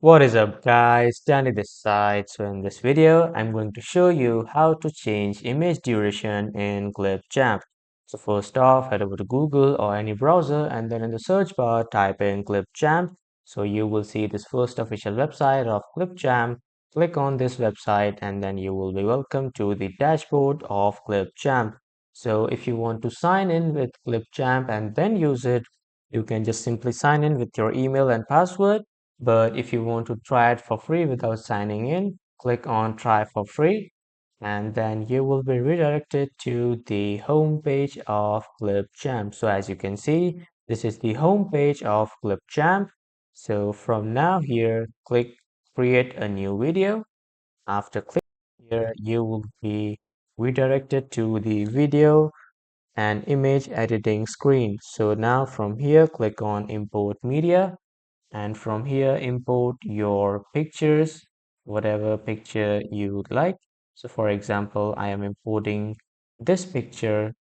What is up guys, Danny this side. So in this video, I'm going to show you how to change image duration in Clipchamp. So first off, head over to Google or any browser and then in the search bar, type in Clipchamp. So you will see this first official website of Clipchamp. Click on this website and then you will be welcome to the dashboard of Clipchamp. So if you want to sign in with Clipchamp and then use it, you can just simply sign in with your email and password, but if you want to try it for free without signing in, click on try for free and then you will be redirected to the home page of Clipchamp. So as you can see, this is the home page of Clipchamp. So from now here, click create a new video. After clicking here, you will be redirected to the video and image editing screen. So now from here, click on import media and from here import your pictures, whatever picture you would like. So for example, I am importing this picture,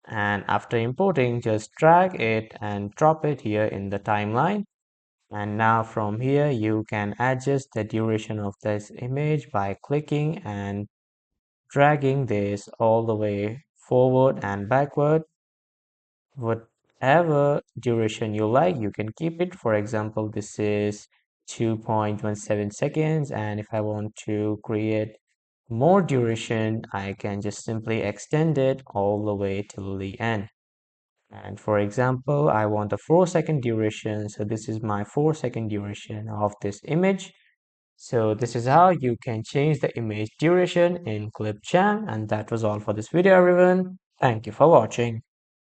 and after importing just drag it and drop it here in the timeline. And now from here you can adjust the duration of this image by clicking and dragging this all the way forward and backward. Whatever duration you like, you can keep it. For example, this is 2.17 seconds, and if I want to create more duration, I can just simply extend it all the way till the end. And for example, I want a 4-second duration, so this is my 4-second duration of this image. So this is how you can change the image duration in Clipchamp, and that was all for this video, everyone. Thank you for watching.